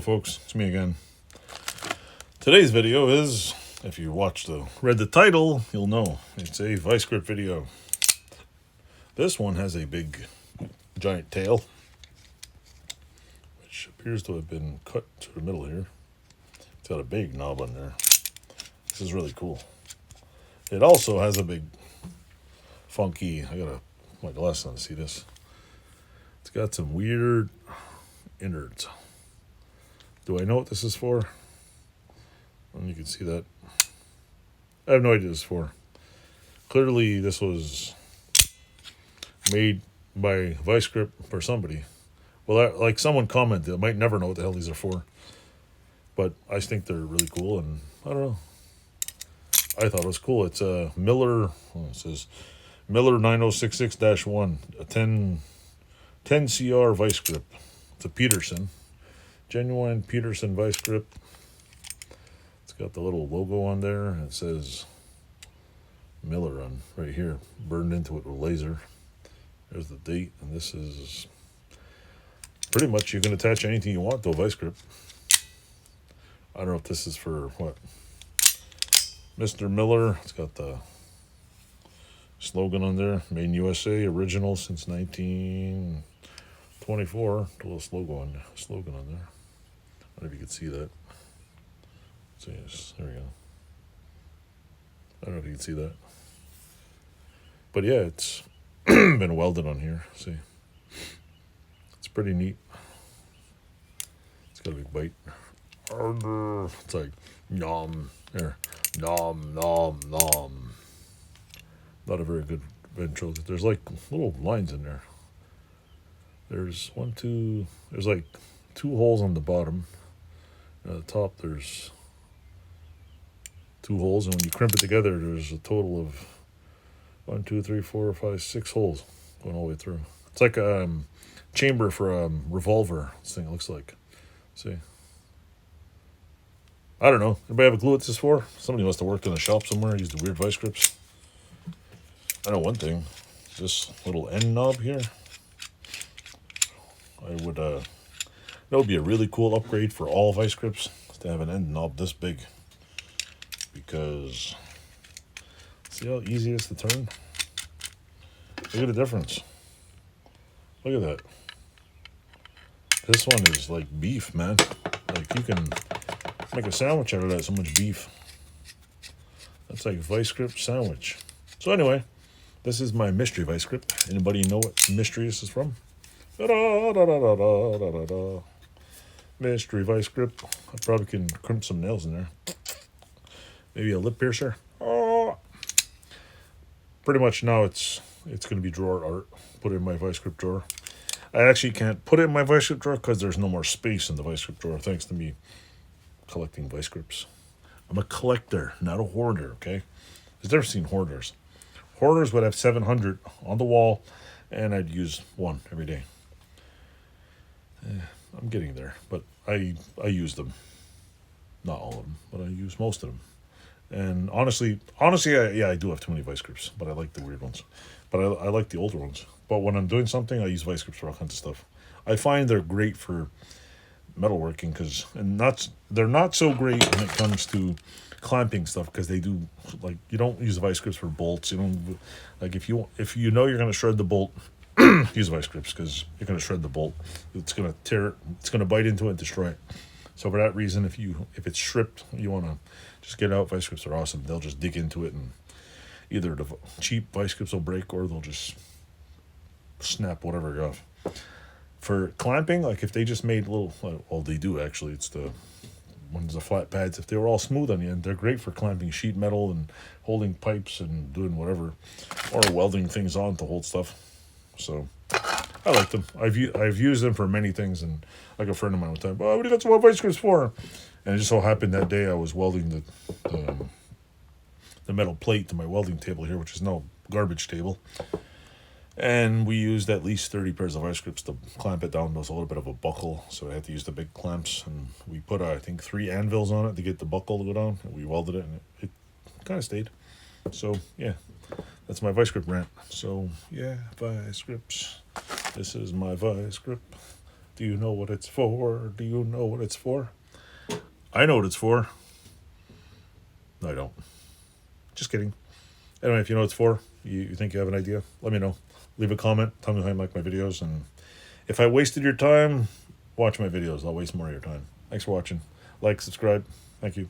folks, it's me again. Today's video is, if you read the title, you'll know it's a vice grip video. This one has a big, giant tail, which appears to have been cut to the middle here. It's got a big knob on there. This is really cool. It also has a big, funky, I got my glass on to see this. It's got some weird innards. Do I know what this is for? And you can see that. I have no idea what this is for. Clearly, this was made by Vice Grip or somebody. Well, like someone commented, I might never know what the hell these are for. But I think they're really cool, and I don't know. I thought it was cool. It's a Miller, it says Miller 9066-1, a 10 CR Vice Grip. It's a Peterson. Genuine Peterson Vice Grip. It's got the little logo on there, and it says Miller on right here, burned into it with laser. There's the date, and this is pretty much you can attach anything you want to a Vice Grip. I don't know if this is for what. Mr. Miller, it's got the slogan on there, made in USA, original since 1924. A little slogan on there. I don't know if you can see that. So yes, there we go. I don't know if you can see that. But yeah, it's been welded on here. See? It's pretty neat. It's got a big bite. It's like, nom. There. Nom, nom, nom. Not a very good intro. There's like little lines in there. There's there's like 2 holes on the bottom. At the top, there's 2 holes, and when you crimp it together, there's a total of 1, 2, 3, 4, 5, 6 holes going all the way through. It's like a chamber for a revolver. This thing looks like. See? I don't know. Anybody have a clue what this is for? Somebody must have worked in a shop somewhere, used the weird vice grips. I know one thing. This little end knob here. That would be a really cool upgrade for all vice grips to have an end knob this big. Because see how easy it is to turn? Look at the difference. Look at that. This one is like beef, man. Like you can make a sandwich out of that, so much beef. That's like vice grip sandwich. So anyway, this is my mystery vice grip. Anybody know what mystery this is from? Da-da-da-da-da-da-da-da. Mystery vice grip. I probably can crimp some nails in there. Maybe a lip piercer. Oh. Pretty much now it's going to be drawer art. Put it in my vice grip drawer. I actually can't put it in my vice grip drawer because there's no more space in the vice grip drawer, thanks to me collecting vice grips. I'm a collector, not a hoarder, okay? There's never seen hoarders. Hoarders would have 700 on the wall, and I'd use one every day. I'm getting there, but I use them. Not all of them, but I use most of them. And honestly, I do have too many vice grips, but I like the weird ones. But I like the older ones. But when I'm doing something, I use vice grips for all kinds of stuff. I find they're great for metalworking they're not so great when it comes to clamping stuff, because they do, like, you don't use vice grips for bolts. You don't, like, if you know you're going to shred the bolt, use vice grips, because you're going to shred the bolt. It's going to tear it. It's going to bite into it and destroy it. So for that reason, if it's stripped, you want to just get it out. Vice grips are awesome. They'll just dig into it, and either the cheap vice grips will break, or they'll just snap whatever off. For clamping, like if they just made little, well, they do actually. It's the ones, the flat pads. If they were all smooth on the end, they're great for clamping sheet metal and holding pipes and doing whatever, or welding things on to hold stuff. So I like them. I've used them for many things, and like a friend of mine one time, oh, what do you got some vice grips for? And it just so happened that day I was welding the metal plate to my welding table here, which is no garbage table. And we used at least 30 pairs of vice grips to clamp it down. There was a little bit of a buckle, so I had to use the big clamps. And we put, I think, 3 anvils on it to get the buckle to go down. And we welded it, and it kind of stayed. So, yeah, that's my vice grip rant. So, yeah, vice grips. This is my vice grip. Do you know what it's for? Do you know what it's for? I know what it's for. No, I don't. Just kidding. Anyway, if you know what it's for, you think you have an idea, let me know. Leave a comment. Tell me how you like my videos. And if I wasted your time, watch my videos. I'll waste more of your time. Thanks for watching. Like, subscribe. Thank you.